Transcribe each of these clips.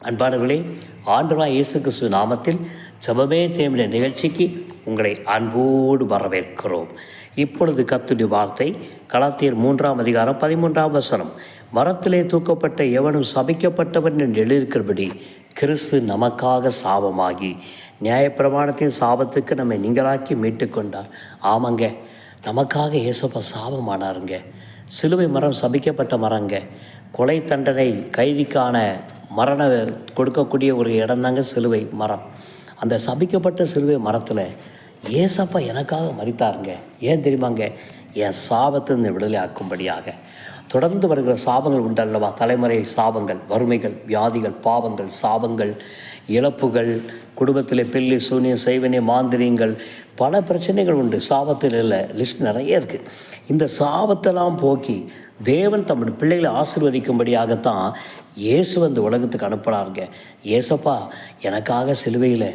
அன்பானவர்களே, ஆண்டவராய் இயேசு கிறிஸ்து நாமத்தில் ஜெபமே ஜெயம் நிகழ்ச்சிக்கு உங்களை அன்போடு வரவேற்கிறோம். இப்பொழுது கர்த்தருடைய வார்த்தை கலாத்தியர் 3:13 மரத்திலே தூக்கப்பட்ட எவனும் சபிக்கப்பட்டவன் என்று எழுதியிருக்கிறபடி கிறிஸ்து நமக்காக சாபமாகி நியாயப்பிரமாணத்தின் சாபத்துக்கு நம்மை நீங்களாக்கி மீட்டு கொண்டார். ஆமாங்க, நமக்காக இயேசப்பா சாபமானாருங்க. சிலுவை மரம் சபிக்கப்பட்ட மரங்க. கொலை தண்டனை கைதிக்கான மரண கொடுக்கக்கூடிய ஒரு இடம்தாங்க சிலுவை மரம். அந்த சபிக்கப்பட்ட சிலுவை மரத்தில் ஏசப்பா எனக்காக மரித்தாருங்க. ஏன் தெரியுமாங்க? என் சாபத்திலிருந்து விடுதலை ஆக்கும்படியாக. தொடர்ந்து வருகிற சாபங்கள் உண்டு அல்லவா? தலைமுறை சாபங்கள், வறுமைகள், வியாதிகள், பாவங்கள், சாபங்கள், இழப்புகள், குடும்பத்தில் பெல்லி, சூனியம், செய்வனே, மாந்திரியங்கள், பல பிரச்சனைகள் உண்டு. சாபத்தில் இல்லை, லிஸ்ட் நிறைய இருக்குது. இந்த சாபத்தெல்லாம் போக்கி தேவன் தம்முடைய பிள்ளைகளை ஆசீர்வதிக்கும்படியாகத்தான் இயேசு வந்து உலகத்துக்கு அனுப்புகிறாருங்க. ஏசப்பா எனக்காக சிலுவையில்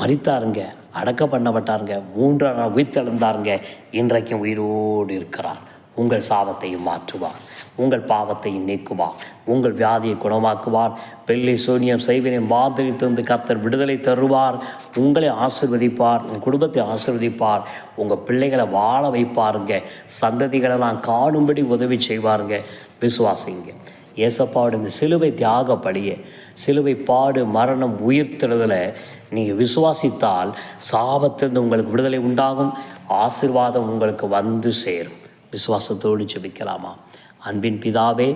மரித்தாருங்க, அடக்க பண்ணப்பட்டாருங்க, 3ஆம் நாள் உயிர்த்தெழுந்தாருங்க. இன்றைக்கும் உயிரோடு இருக்கிறார். உங்கள் சாபத்தையும் மாற்றுவார், உங்கள் பாவத்தையும் நீக்குவார், உங்கள் வியாதியை குணமாக்குவார். பெல்லி, சூனியம், செய்வினை, மாந்திரித்திலிருந்து கர்த்தர் விடுதலை தருவார். உங்களை ஆசீர்வதிப்பார், உங்கள் குடும்பத்தை ஆசீர்வதிப்பார், உங்கள் பிள்ளைகளை வாழ வைப்பாருங்க, சந்ததிகளெல்லாம் காணும்படி உதவி செய்வாருங்க. விசுவாசிங்க. ஏசப்பாவோட இந்த சிலுவை தியாக பலியை, சிலுவை பாடு, மரணம், உயிர்த்தெழுதலை நீங்கள் விசுவாசித்தால் சாபத்திலிருந்து உங்களுக்கு விடுதலை உண்டாகும். ஆசீர்வாதம் உங்களுக்கு வந்து சேரும். விசுவாசத்தோடு ஜெபிக்கலாமா? அன்பின் பிதாவே,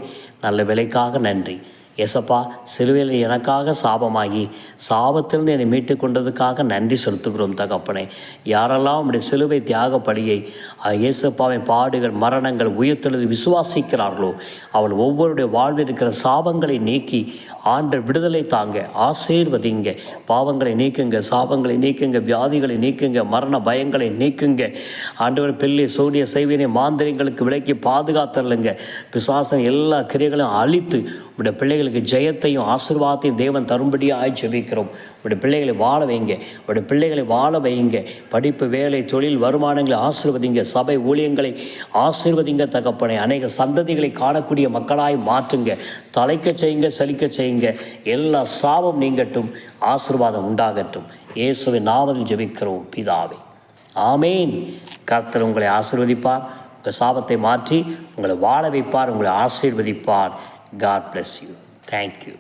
நல்ல விலைக்காக நன்றி. ஏசப்பா, சிலுவையில் எனக்காக சாபமாகி சாபத்திலிருந்து என்னை மீட்டு கொண்டதுக்காக நன்றி செலுத்துகிறோம் தகப்பனே. யாரெல்லாம் உடைய சிலுவை தியாக பலியை, இயேசப்பாவின் பாடுகள், மரணங்கள், உயிர்த்தெழுதலை விசுவாசிக்கிறார்களோ அவள் ஒவ்வொருடைய வாழ்வில் இருக்கிற சாபங்களை நீக்கி ஆண்டவர் விடுதலை தாங்க, ஆசீர்வதிங்க. பாவங்களை நீக்குங்க, சாபங்களை நீக்குங்க, வியாதிகளை நீக்குங்க, மரண பயங்களை நீக்குங்க. ஆண்டவர் பெல்லி, சூனிய, செய்வினை, மாந்திரியங்களுக்கு விலக்கி பாதுகாத்தருளுங்க. பிசாசன் எல்லா கிரியைகளையும் அழித்து உடைய பிள்ளைகளுக்கு ஜெயத்தையும் ஆசீர்வாதத்தையும் தேவன் தரும்படியாக ஜெபிக்கிறோம். உடைய பிள்ளைகளை வாழ வைங்க, உடைய பிள்ளைகளை வாழ வைங்க. படிப்பு, வேலை, தொழில், வருமானங்களை ஆசீர்வதிங்க. சபை ஊழியங்களை ஆசீர்வதிங்க தகப்பனே. அநேக சந்ததிகளை காணக்கூடிய மக்களாய் மாற்றுங்க. தலைக்க செய்யுங்க, செழிக்க செய்யுங்க. எல்லா சாபம் நீங்கட்டும், ஆசீர்வாதம் உண்டாகட்டும். இயேசுவின் நாமத்தில் ஜெபிக்கிறோம் பிதாவே, ஆமேன். கர்த்தர் உங்களை ஆசீர்வதிப்பார், உங்கள் சாபத்தை மாற்றி உங்களை வாழ வைப்பார், உங்களை ஆசீர்வதிப்பார். God bless you. Thank you.